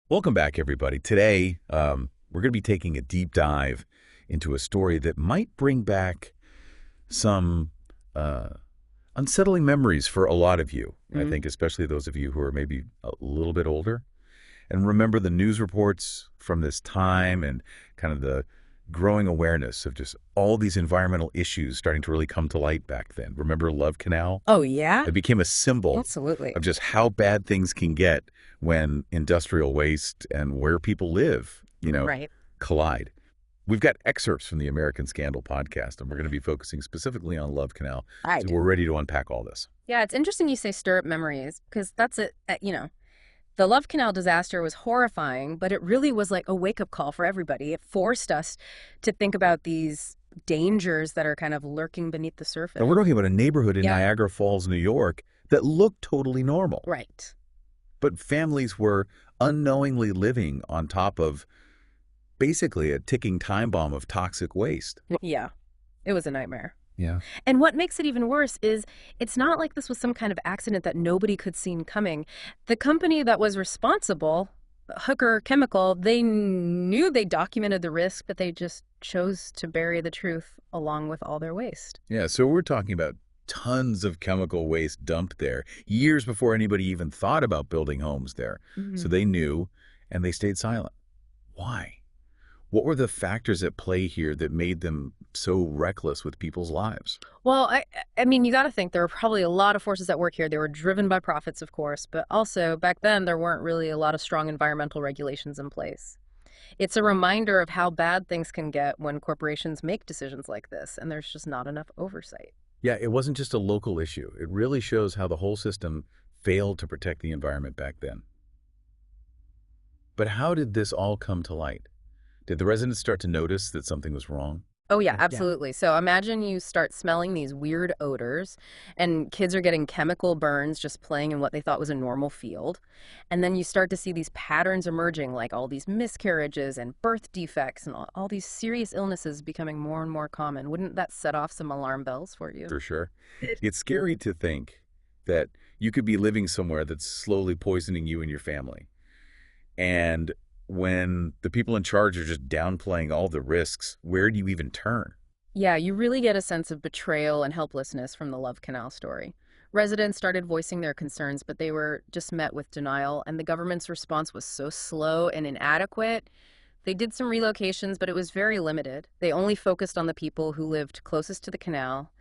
Welcome back, everybody. Today, we're going to be taking a deep dive into a story that might bring back some uh, unsettling memories for a lot of you. I Mhm. think especially those of you who are maybe a little bit older and remember the news reports from this time and kind of the growing awareness of just all these environmental issues starting to really come to light back then. Remember Love Canal? Oh, yeah? It became a symbol Absolutely. of just how bad things can get when industrial waste and where people live, Right. collide. We've got excerpts from the American Scandal podcast, and we're going to be focusing specifically on Love Canal. I So do. we're ready to unpack all this. Yeah, it's interesting you say stir up memories because that's it. The Love Canal disaster was horrifying, but it really was like a wake up call for everybody. It forced us to think about these dangers that are kind of lurking beneath the And surface. we're talking about a neighborhood in Yeah, Niagara Falls, New York, that looked totally normal. right. But families were unknowingly living on top of basically a ticking time bomb of toxic waste. Yeah, it was a nightmare. Yeah. And what makes it even worse is it's not like this was some kind of accident that nobody could see coming. The company that was responsible, Hooker Chemical, they knew they documented the risk, but they just chose to bury the truth along with all their waste. Yeah, so we're talking about tons of chemical waste dumped there years before anybody even thought about building homes there. So Mhm. they knew and they stayed silent. Why? What were the factors at play here that made them so reckless with people's lives? Well, I mean, you got to think there were probably a lot of forces at work here. They were driven by profits, of course, but also back then there weren't really a lot of strong environmental regulations in place. It's a reminder of how bad things can get when corporations make decisions like this, and there's just not enough oversight. Yeah, it wasn't just a local issue. It really shows how the whole system failed to protect the environment back then. But how did this all come to light? Did the residents start to notice that something was wrong? Oh, yeah, absolutely. So imagine you start smelling these weird odors, and kids are getting chemical burns just playing in what they thought was a normal field. And then you start to see these patterns emerging, like all these miscarriages and birth defects and all these serious illnesses becoming more and more common. Wouldn't that set off some alarm bells for you? For sure. It's scary to think that you could be living somewhere that's slowly poisoning you and your family. And when the people in charge are just downplaying all the risks, where do you even turn? Yeah, you really get a sense of betrayal and helplessness from the Love Canal story. Residents started voicing their concerns, but they were just met with denial, and the government's response was so slow and inadequate. They did some relocations, but it was very limited. They only focused on the people who lived closest to the canal,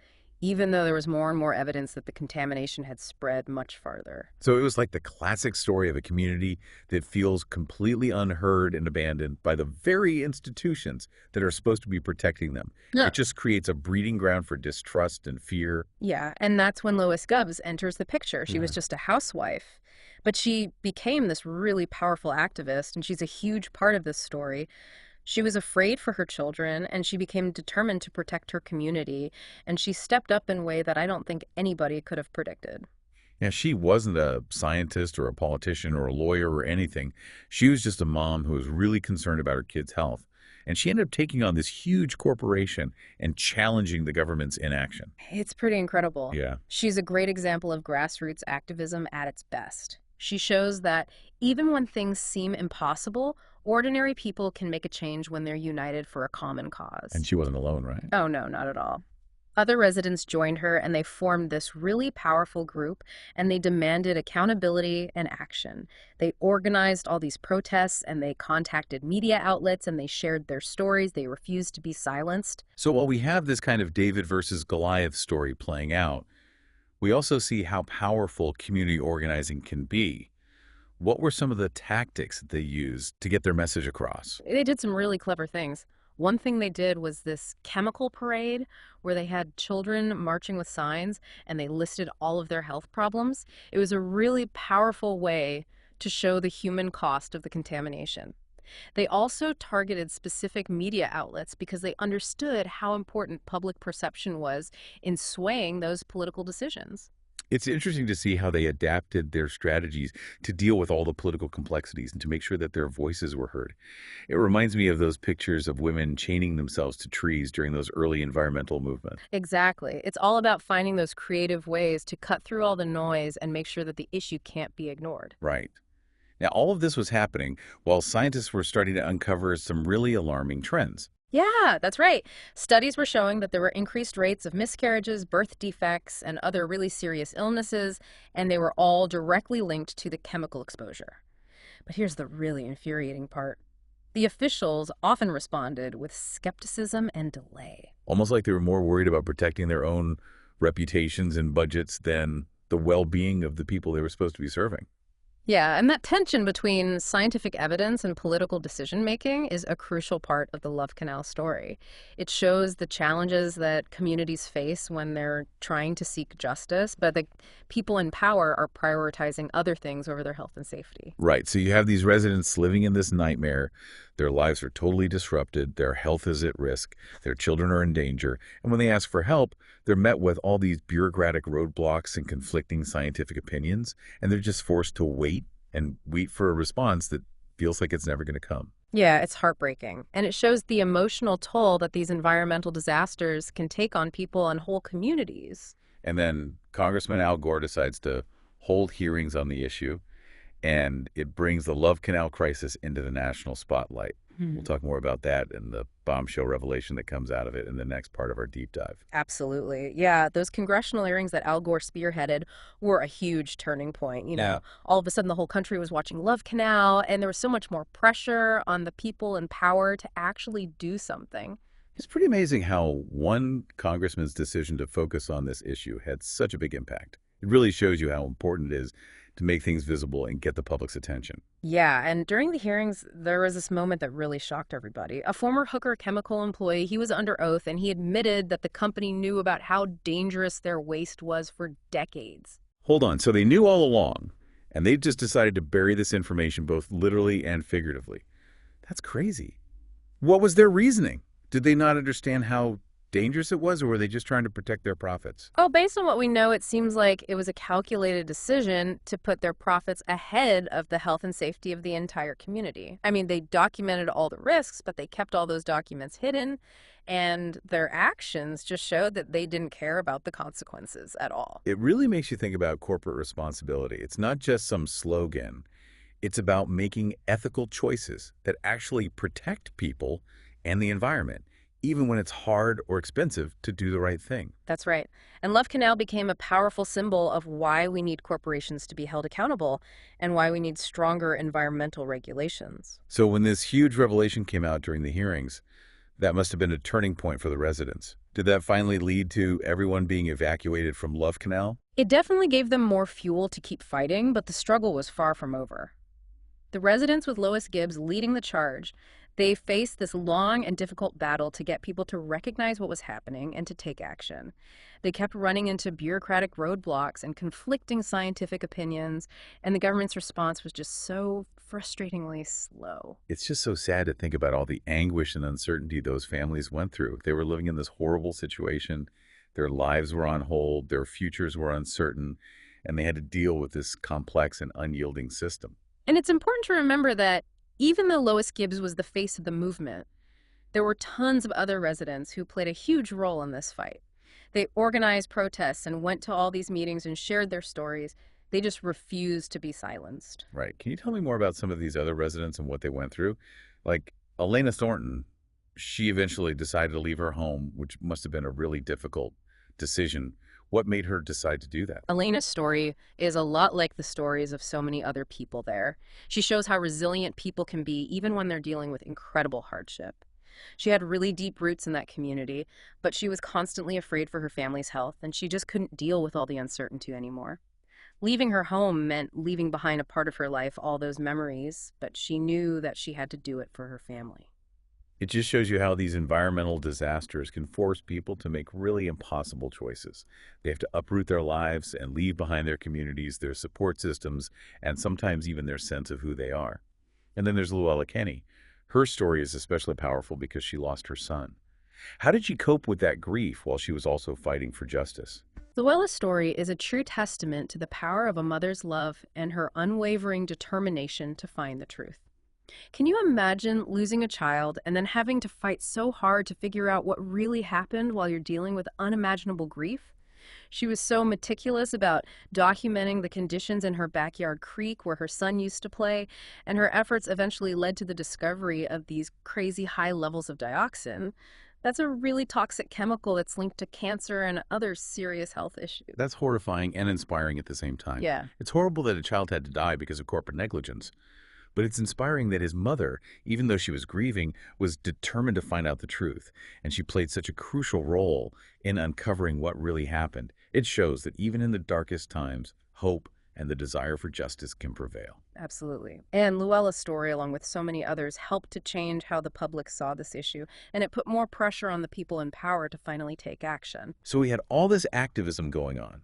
even though there was more and more evidence that the contamination had spread much farther. So it was like the classic story of a community that feels completely unheard and abandoned by the very institutions that are supposed to be protecting them. Yeah. It just creates a breeding ground for distrust and fear. Yeah, and that's when Lois Gubbs enters the picture. She was Yeah. just a housewife, but she became this really powerful activist, and she's a huge part of this story. She was afraid for her children, and she became determined to protect her community, and she stepped up in a way that I don't think anybody could have predicted. Yeah, she wasn't a scientist or a politician or a lawyer or anything. She was just a mom who was really concerned about her kids' health. And she ended up taking on this huge corporation and challenging the government's inaction. It's pretty incredible. Yeah. She's a great example of grassroots activism at its best. She shows that even when things seem impossible, ordinary people can make a change when they're united for a common cause. And she wasn't alone, right? Oh, no, not at all. Other residents joined her and they formed this really powerful group and they demanded accountability and action. They organized all these protests and they contacted media outlets and they shared their stories. They refused to be silenced. So while we have this kind of David versus Goliath story playing out, we also see how powerful community organizing can be. What were some of the tactics that they used to get their message across? They did some really clever things. One thing they did was this chemical parade where they had children marching with signs and they listed all of their health problems. It was a really powerful way to show the human cost of the contamination. They also targeted specific media outlets because they understood how important public perception was in swaying those political decisions. It's interesting to see how they adapted their strategies to deal with all the political complexities and to make sure that their voices were heard. It reminds me of those pictures of women chaining themselves to trees during those early environmental movements. Exactly. It's all about finding those creative ways to cut through all the noise and make sure that the issue can't be ignored. Right. Now, all of this was happening while scientists were starting to uncover some really alarming trends. Yeah, that's right. Studies were showing that there were increased rates of miscarriages, birth defects, and other really serious illnesses, and they were all directly linked to the chemical exposure. But here's the really infuriating part. The officials often responded with skepticism and delay. Almost like they were more worried about protecting their own reputations and budgets than the well-being of the people they were supposed to be serving. Yeah, and that tension between scientific evidence and political decision-making is a crucial part of the Love Canal story. It shows the challenges that communities face when they're trying to seek justice, but the people in power are prioritizing other things over their health and safety. Right. So you have these residents living in this nightmare. Their lives are totally disrupted. Their health is at risk. Their children are in danger. And when they ask for help, they're met with all these bureaucratic roadblocks and conflicting scientific opinions. And they're just forced to wait for a response that feels like it's never going to come. Yeah, it's heartbreaking. And it shows the emotional toll that these environmental disasters can take on people and whole communities. And then Congressman Al Gore decides to hold hearings on the issue, and it brings the Love Canal crisis into the national spotlight. We'll talk more about that and the bombshell revelation that comes out of it in the next part of our deep dive. Absolutely. Yeah, those congressional hearings that Al Gore spearheaded were a huge turning point. Yeah. All of a sudden the whole country was watching Love Canal, and there was so much more pressure on the people in power to actually do something. It's pretty amazing how one congressman's decision to focus on this issue had such a big impact. It really shows you how important it is to make things visible and get the public's attention. Yeah, and during the hearings, there was this moment that really shocked everybody. A former Hooker Chemical employee, he was under oath, and he admitted that the company knew about how dangerous their waste was for decades. Hold on, so they knew all along, and they just decided to bury this information both literally and figuratively. That's crazy. What was their reasoning? Did they not understand how dangerous it was, or were they just trying to protect their profits? Oh, based on what we know, it seems like it was a calculated decision to put their profits ahead of the health and safety of the entire community. I mean, they documented all the risks, but they kept all those documents hidden, and their actions just showed that they didn't care about the consequences at all. It really makes you think about corporate responsibility. It's not just some slogan. It's about making ethical choices that actually protect people and the environment, even when it's hard or expensive to do the right thing. That's right. And Love Canal became a powerful symbol of why we need corporations to be held accountable and why we need stronger environmental regulations. So when this huge revelation came out during the hearings, that must have been a turning point for the residents. Did that finally lead to everyone being evacuated from Love Canal? It definitely gave them more fuel to keep fighting, but the struggle was far from over. The residents, with Lois Gibbs leading the charge, they faced this long and difficult battle to get people to recognize what was happening and to take action. They kept running into bureaucratic roadblocks and conflicting scientific opinions, and the government's response was just so frustratingly slow. It's just so sad to think about all the anguish and uncertainty those families went through. They were living in this horrible situation. Their lives were on hold, their futures were uncertain, and they had to deal with this complex and unyielding system. And it's important to remember that even though Lois Gibbs was the face of the movement, there were tons of other residents who played a huge role in this fight. They organized protests and went to all these meetings and shared their stories. They just refused to be silenced. Right. Can you tell me more about some of these other residents and what they went through? Like Elena Thornton, she eventually decided to leave her home, which must have been a really difficult decision. What made her decide to do that? Elena's story is a lot like the stories of so many other people there. She shows how resilient people can be even when they're dealing with incredible hardship. She had really deep roots in that community, but she was constantly afraid for her family's health, and she just couldn't deal with all the uncertainty anymore. Leaving her home meant leaving behind a part of her life, all those memories, but she knew that she had to do it for her family. It just shows you how these environmental disasters can force people to make really impossible choices. They have to uproot their lives and leave behind their communities, their support systems, and sometimes even their sense of who they are. And then there's Luella Kenny. Her story is especially powerful because she lost her son. How did she cope with that grief while she was also fighting for justice? Luella's story is a true testament to the power of a mother's love and her unwavering determination to find the truth. Can you imagine losing a child and then having to fight so hard to figure out what really happened while you're dealing with unimaginable grief? She was so meticulous about documenting the conditions in her backyard creek where her son used to play, and her efforts eventually led to the discovery of these crazy high levels of dioxin. That's a really toxic chemical that's linked to cancer and other serious health issues. That's horrifying and inspiring at the same time. Yeah. It's horrible that a child had to die because of corporate negligence, but it's inspiring that his mother, even though she was grieving, was determined to find out the truth, and she played such a crucial role in uncovering what really happened. It shows that even in the darkest times, hope and the desire for justice can prevail. Absolutely. And Luella's story, along with so many others, helped to change how the public saw this issue, and it put more pressure on the people in power to finally take action. So we had all this activism going on,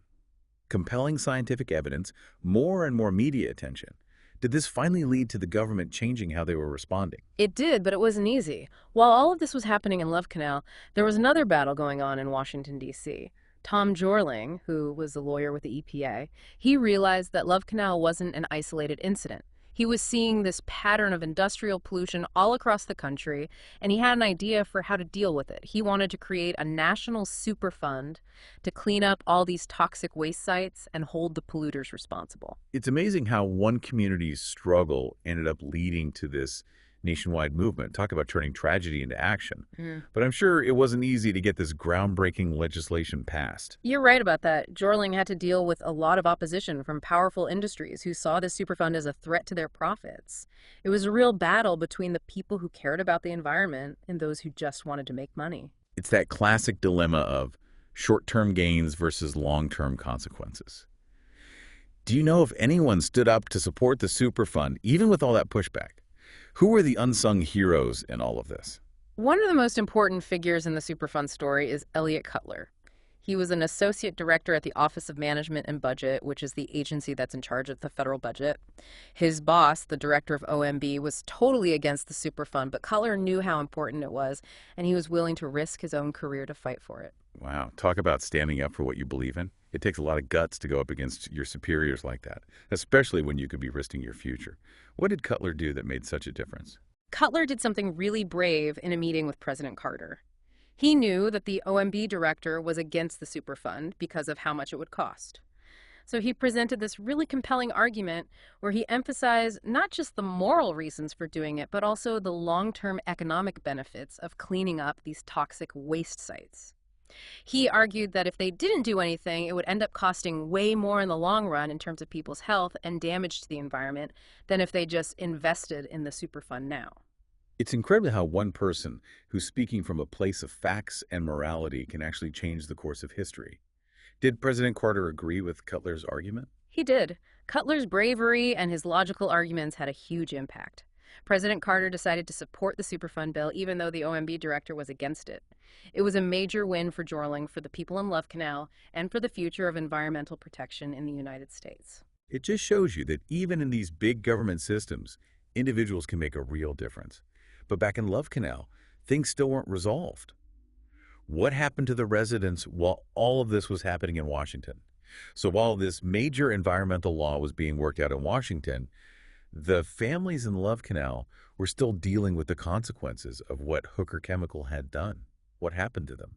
compelling scientific evidence, more and more media attention. Did this finally lead to the government changing how they were responding? It did, but it wasn't easy. While all of this was happening in Love Canal, there was another battle going on in Washington, D.C. Tom Jorling, who was a lawyer with the EPA, he realized that Love Canal wasn't an isolated incident. He was seeing this pattern of industrial pollution all across the country, and he had an idea for how to deal with it. He wanted to create a national super fund to clean up all these toxic waste sites and hold the polluters responsible. It's amazing how one community's struggle ended up leading to this nationwide movement. Talk about turning tragedy into action. But I'm sure it wasn't easy to get this groundbreaking legislation passed. You're right about that. Jorling had to deal with a lot of opposition from powerful industries who saw this Superfund as a threat to their profits. It was a real battle between the people who cared about the environment and those who just wanted to make money. It's that classic dilemma of short-term gains versus long-term consequences. Do you know if anyone stood up to support the Superfund, even with all that pushback? Who were the unsung heroes in all of this? One of the most important figures in the Superfund story is Elliot Cutler. He was an associate director at the Office of Management and Budget, which is the agency that's in charge of the federal budget. His boss, the director of OMB, was totally against the Superfund, but Cutler knew how important it was, and he was willing to risk his own career to fight for it. Wow, talk about standing up for what you believe in. It takes a lot of guts to go up against your superiors like that, especially when you could be risking your future. What did Cutler do that made such a difference? Cutler did something really brave in a meeting with President Carter. He knew that the OMB director was against the Superfund because of how much it would cost. So he presented this really compelling argument where he emphasized not just the moral reasons for doing it, but also the long-term economic benefits of cleaning up these toxic waste sites. He argued that if they didn't do anything, it would end up costing way more in the long run in terms of people's health and damage to the environment than if they just invested in the Superfund now. It's incredible how one person who's speaking from a place of facts and morality can actually change the course of history. Did President Carter agree with Cutler's argument? He did. Cutler's bravery and his logical arguments had a huge impact. President Carter decided to support the Superfund bill even though the OMB director was against it. It was a major win for Jorling, for the people in Love Canal, and for the future of environmental protection in the United States. It just shows you that even in these big government systems, individuals can make a real difference. But back in Love Canal, things still weren't resolved. What happened to the residents while all of this was happening in Washington? So while this major environmental law was being worked out in Washington, the families in Love Canal were still dealing with the consequences of what Hooker Chemical had done. What happened to them?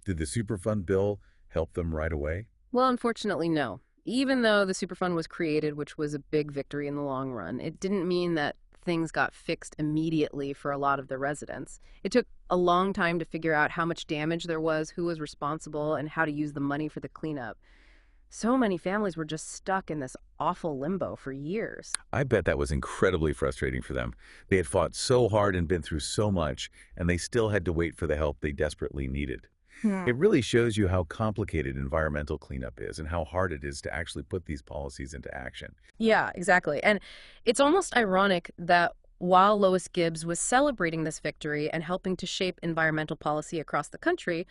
Did the Superfund bill help them right away? Well, unfortunately, no. Even though the Superfund was created, which was a big victory in the long run, it didn't mean that things got fixed immediately for a lot of the residents. It took a long time to figure out how much damage there was, who was responsible, and how to use the money for the cleanup. So many families were just stuck in this awful limbo for years. I bet that was incredibly frustrating for them. They had fought so hard and been through so much, and they still had to wait for the help they desperately needed. It really shows you how complicated environmental cleanup is and how hard it is to actually put these policies into action. Yeah, exactly. And it's almost ironic that while Lois Gibbs was celebrating this victory and helping to shape environmental policy across the country,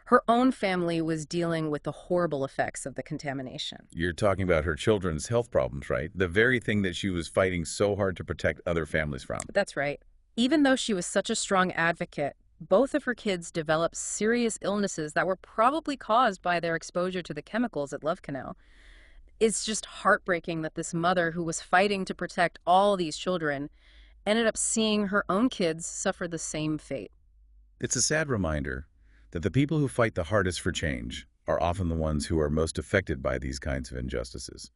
her own family was dealing with the horrible effects of the contamination. You're talking about her children's health problems, right? The very thing that she was fighting so hard to protect other families from. That's right. Even though she was such a strong advocate, both of her kids developed serious illnesses that were probably caused by their exposure to the chemicals at Love Canal. It's just heartbreaking that this mother who was fighting to protect all these children ended up seeing her own kids suffer the same fate. It's a sad reminder that the people who fight the hardest for change are often the ones who are most affected by these kinds of injustices.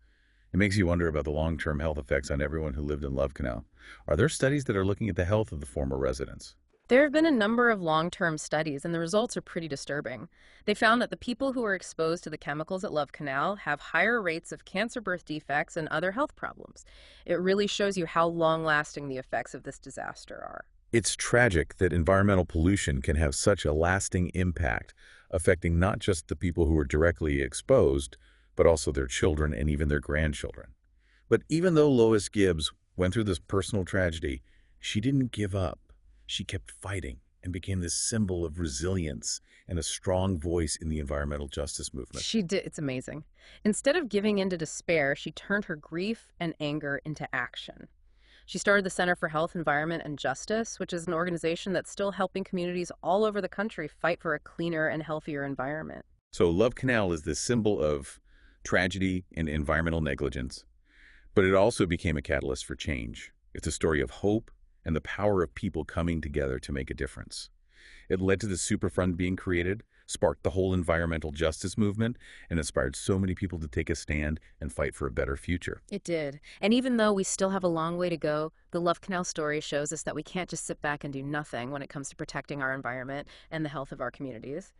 It makes you wonder about the long-term health effects on everyone who lived in Love Canal. Are there studies that are looking at the health of the former residents? There have been a number of long-term studies, and the results are pretty disturbing. They found that the people who were exposed to the chemicals at Love Canal have higher rates of cancer birth defects and other health problems. It really shows you how long-lasting the effects of this disaster are. It's tragic that environmental pollution can have such a lasting impact, affecting not just the people who are directly exposed, but also their children and even their grandchildren. But even though Lois Gibbs went through this personal tragedy, she didn't give up. She kept fighting and became this symbol of resilience and a strong voice in the environmental justice movement. She did, it's amazing. Instead of giving in to despair, she turned her grief and anger into action. She started the Center for Health, Environment, and Justice, which is an organization that's still helping communities all over the country fight for a cleaner and healthier environment. So Love Canal is this symbol of tragedy and environmental negligence, but it also became a catalyst for change. It's a story of hope and the power of people coming together to make a difference. It led to the Superfund being created, sparked the whole environmental justice movement, and inspired so many people to take a stand and fight for a better future. It did. And even though we still have a long way to go, the Love Canal story shows us that we can't just sit back and do nothing when it comes to protecting our environment and the health of our communities.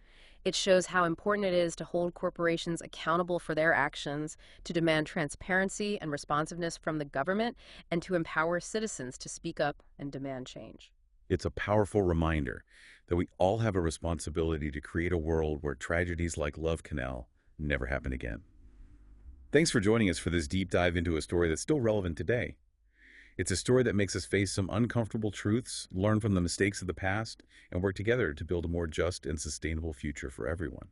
It shows how important it is to hold corporations accountable for their actions, to demand transparency and responsiveness from the government, and to empower citizens to speak up and demand change. It's a powerful reminder that we all have a responsibility to create a world where tragedies like Love Canal never happen again. Thanks for joining us for this deep dive into a story that's still relevant today. It's a story that makes us face some uncomfortable truths, learn from the mistakes of the past, and work together to build a more just and sustainable future for everyone.